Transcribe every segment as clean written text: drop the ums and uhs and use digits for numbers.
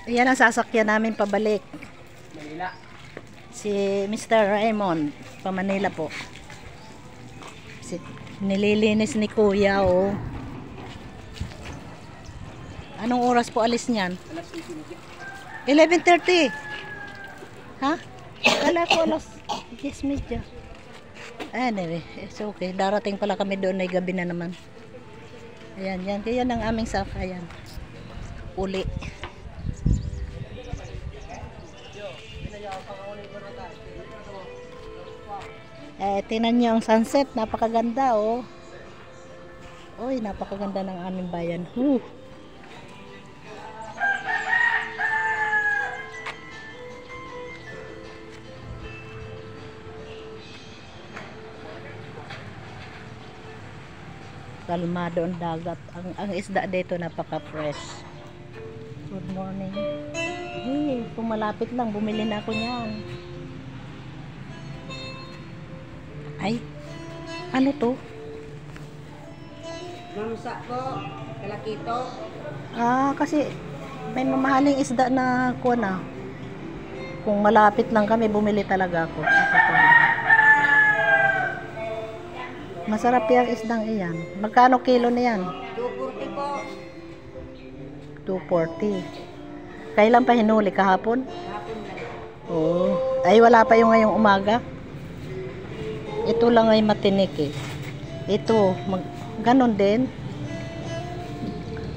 Ayan ang sasakyan namin pabalik. Manila. Si Mr. Raymond, pa Manila po. Nililinis ni Kuya, oh. Anong oras po alis niyan? Alas 11:30. Ha? Kala ko alas 10:30. Anyway, it's okay. Darating pala kami doon ay gabi na naman. Ayan, yan. Kaya ang aming sakayan. Uli. Tingnan niyo ang sunset. Napakaganda, oh. Uy, napakaganda ng aming bayan. Kalmado ang dagat. Ang isda dito napaka-fresh. Good morning. Hey, kung malapit lang, bumili na ako niyan. Ay, ano to? Mamusa po, kalakito. Kasi may mamahaling isda na kuha na. Kung malapit lang kami, bumili talaga ako. Masarap yung isdang iyan. Magkano kilo na yan? 240 po. 240. Kailan pa hinuli? Kahapon? Hapon na. Oo. Ay, wala pa yung ngayong umaga. Ito lang ay matinik eh. Ito, ganon din.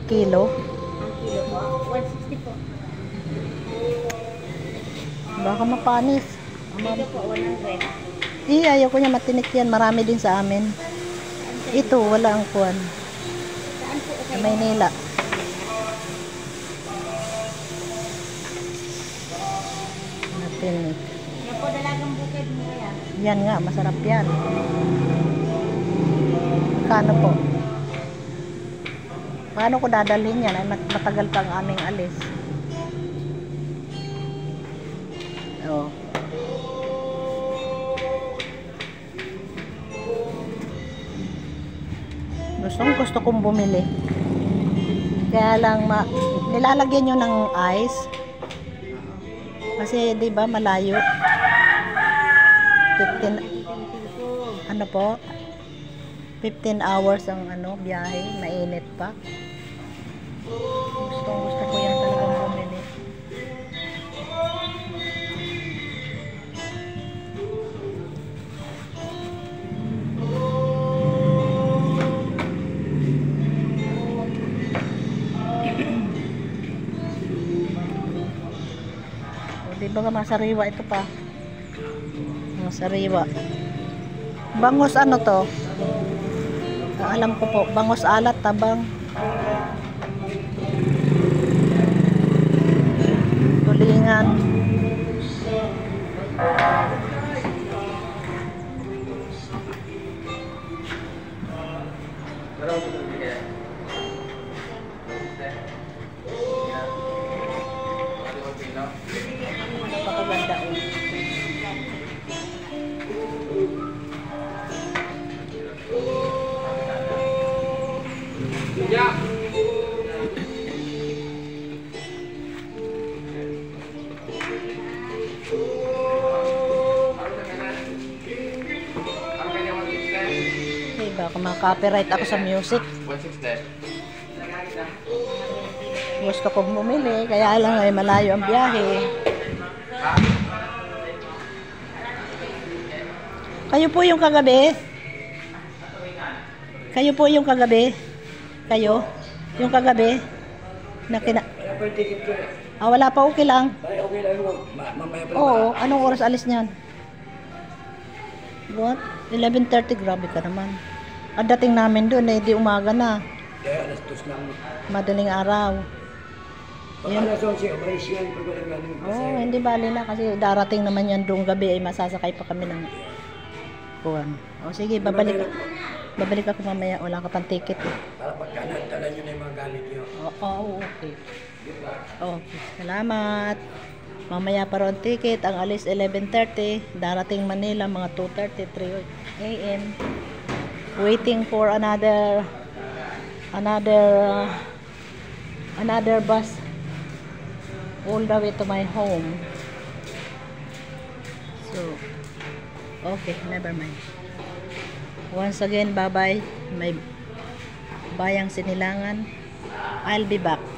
Kilo. Ang kilo po, 160 po. Baka mapanis. Dito po, 100. Ayaw ko niya matinik yan. Marami din sa amin. Ito, wala ang kuwan. Saan po? Sa Maynila. Matinik. Yan po, dalagang bukid mo yan. Yan nga, masarap yan. Kano po? Paano ko dadalhin yan? Ay matagal pang aming alis. Oh. Gusto kong bumili. Kaya lang nilalagyan nyo ng ice. Kasi 'di ba malayo. 15 ano po? 15 hours ang biyahe, mainit pa. Gusto ko yan talagang bumili. Di ba masariwa ito pa? Masariwa. Bangos ano to? Alam ko po, bangos alat, tabang. Tulingan. Napakaganda oh. Yeah. Okay, baka maka-copyright ako sa music. 160. Gusto kong bumili, kaya lang ay malayo ang biyahe. Kayo po yung kagabi? Kayo po yung kagabi? Kayo? Yung kagabi? Wala pa, okay lang. Okay lang mo. Mamaya pa. Oo, anong oras alis niyan? What? 11:30, grabe ka naman. Ang dating namin doon eh, di umaga na. Kaya alas 2 lang. Madaling araw. Pag alas 11, umalis yan. Pag walang ganun. Oo, hindi bali na kasi darating naman yan doong gabi ay masasakay pa kami ng kuwan. O sige, babalik ako mamaya. Wala ka pang ticket eh. Para pagka nagdala nyo na yung mga galit nyo. Oo, okay. Okay, salamat. Mamaya pa ron ticket. Ang alis 11:30. Darating Manila mga 2:30, 3 AM. Waiting for another bus. all the way to my home. So, okay, never mind. Once again, bye-bye. May bayang Sinilangan. I'll be back.